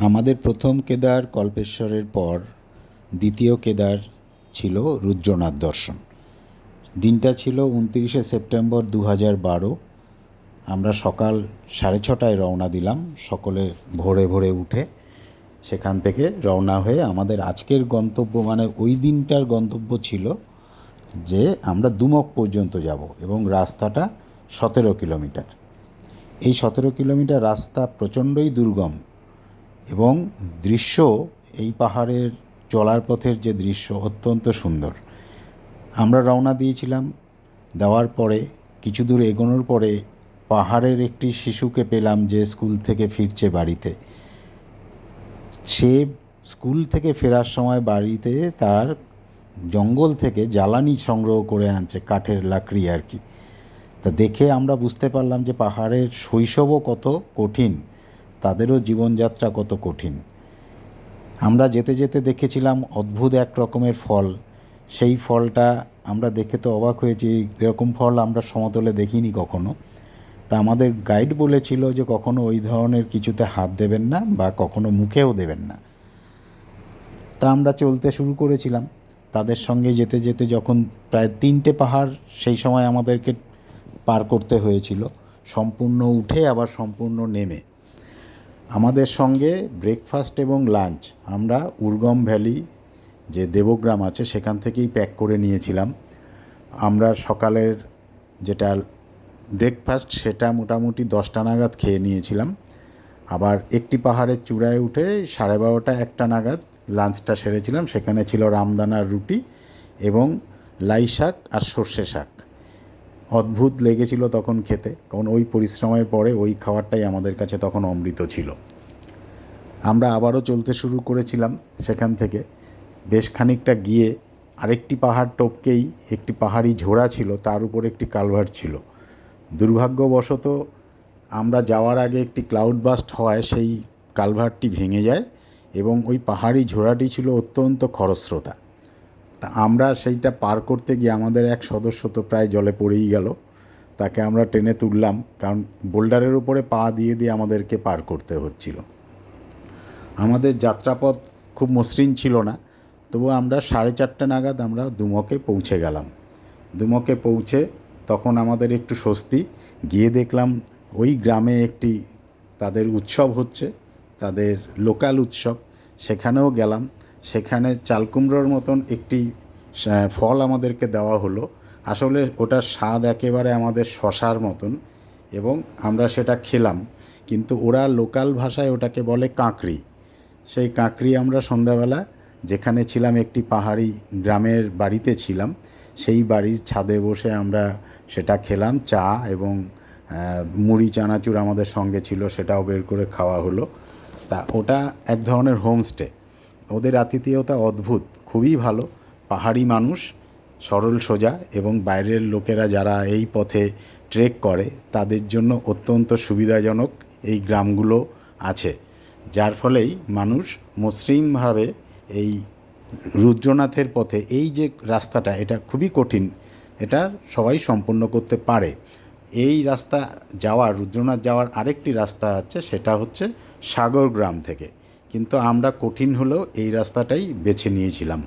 আমাদের প্রথম কেদার কল্পেশ্বরের পর দ্বিতীয় কেদার ছিল রুদ্রনাথ দর্শন। দিনটা ছিল 29শে সেপ্টেম্বর 2012। আমরা সকাল 6:30টায় রওনা দিলাম, সকলে ভোরে ভোরে উঠে সেখান থেকে রওনা হয়ে আমাদের আজকের গন্তব্য, মানে ওই দিনটার গন্তব্য ছিল যে আমরা দুমক পর্যন্ত যাব এবং রাস্তাটা 17 কিলোমিটার। এই 17 কিলোমিটার রাস্তা প্রচণ্ডই দুর্গম এবং দৃশ্য, এই পাহাড়ের চলার পথের যে দৃশ্য অত্যন্ত সুন্দর। আমরা রওনা দিয়েছিলাম, দেওয়ার পরে কিছু দূর এগোনোর পরে পাহাড়ের একটি শিশুকে পেলাম যে স্কুল থেকে ফিরছে বাড়িতে। সে স্কুল থেকে ফেরার সময় বাড়িতে তার জঙ্গল থেকে জ্বালানি সংগ্রহ করে আনছে, কাঠের লাকড়ি আর কি। তা দেখে আমরা বুঝতে পারলাম যে পাহাড়ের শৈশবও কত কঠিন, তাদেরও জীবনযাত্রা কত কঠিন। আমরা যেতে যেতে দেখেছিলাম অদ্ভুত এক রকমের ফল। সেই ফলটা আমরা দেখে তো অবাক হয়েছি, এরকম ফল আমরা সমতলে দেখিনি কখনো। তা আমাদের গাইড বলেছিল যে কখনো ওই ধরনের কিছুতে হাত দেবেন না বা কখনো মুখেও দেবেন না। তা আমরা চলতে শুরু করেছিলাম তাদের সঙ্গে। যেতে যেতে যখন প্রায় 3টে পাহাড় সেই সময় আমাদেরকে পার করতে হয়েছিল, সম্পূর্ণ উঠে আবার সম্পূর্ণ নেমে। আমাদের সঙ্গে ব্রেকফাস্ট এবং লাঞ্চ আমরা উর্গম ভ্যালি যে দেবগ্রাম আছে সেখান থেকেই প্যাক করে নিয়েছিলাম। আমরা সকালের যেটা ব্রেকফাস্ট সেটা মোটামুটি 10টা নাগাদ খেয়ে নিয়েছিলাম। আবার একটি পাহাড়ের চূড়ায় উঠে 12:30 1টা নাগাদ লাঞ্চটা সেরেছিলাম। সেখানে ছিল রামদানার রুটি এবং লাই শাক আর সর্ষে শাক। অদ্ভুত লেগেছিল তখন খেতে, কারণ ওই পরিশ্রমের পরে ওই খাবারটাই আমাদের কাছে তখন অমৃত ছিল। আমরা আবারও চলতে শুরু করেছিলাম। সেখান থেকে বেশ খানিকটা গিয়ে আরেকটি পাহাড় টপকেই একটি পাহাড়ি ঝোড়া ছিল, তার উপর একটি কালভার্ট ছিল। দুর্ভাগ্যবশত আমরা যাওয়ার আগে একটি ক্লাউড বাস্ট হওয়ায় সেই কালভার্টটি ভেঙে যায় এবং ওই পাহাড়ি ঝোড়াটি ছিল অত্যন্ত খরস্রোতা। তা আমরা সেইটা পার করতে গিয়ে আমাদের এক সদস্য তো প্রায় জলে পড়েই গেল। তাকে আমরা টেনে তুললাম, কারণ বোল্ডারের উপরে পা দিয়ে দিয়ে আমাদেরকে পার করতে হচ্ছিল। আমাদের যাত্রাপথ খুব মসৃণ ছিল না, তবু আমরা 4:30 নাগাদ আমরা দুমকে পৌঁছে গেলাম। দুমকে পৌঁছে তখন আমাদের একটু স্বস্তি। গিয়ে দেখলাম ওই গ্রামে একটি তাদের উৎসব হচ্ছে, তাদের লোকাল উৎসব। সেখানেও গেলাম। সেখানে চালকুমড়োর মতন একটি ফল আমাদেরকে দেওয়া হলো। আসলে ওটার স্বাদ একেবারে আমাদের শশার মতন এবং আমরা সেটা খেলাম, কিন্তু ওরা লোকাল ভাষায় ওটাকে বলে কাঁকড়ি। সেই কাঁকড়ি আমরা সন্ধ্যাবেলা যেখানে ছিলাম, একটি পাহাড়ি গ্রামের বাড়িতে ছিলাম, সেই বাড়ির ছাদে বসে আমরা সেটা খেলাম। চা এবং মুড়ি চানাচুর আমাদের সঙ্গে ছিল, সেটাও বের করে খাওয়া হলো। তা ওটা এক ধরনের হোমস্টে। ওদের আতিথেয়তা অদ্ভুত, খুবই ভালো। পাহাড়ি মানুষ, সরল সোজা, এবং বাইরের লোকেরা যারা এই পথে ট্রেক করে তাদের জন্য অত্যন্ত সুবিধাজনক এই গ্রামগুলো আছে, যার ফলেই মানুষ মসৃণভাবে এই রুদ্রনাথের পথে, এই যে রাস্তাটা এটা খুবই কঠিন, এটা সবাই সম্পন্ন করতে পারে। এই রাস্তা যাওয়ার, রুদ্রনাথ যাওয়ার আরেকটি রাস্তা আছে, সেটা হচ্ছে সাগরগ্রাম থেকে, কিন্তু আমরা কঠিন হলেও এই রাস্তাটাই বেছে নিয়েছিলাম।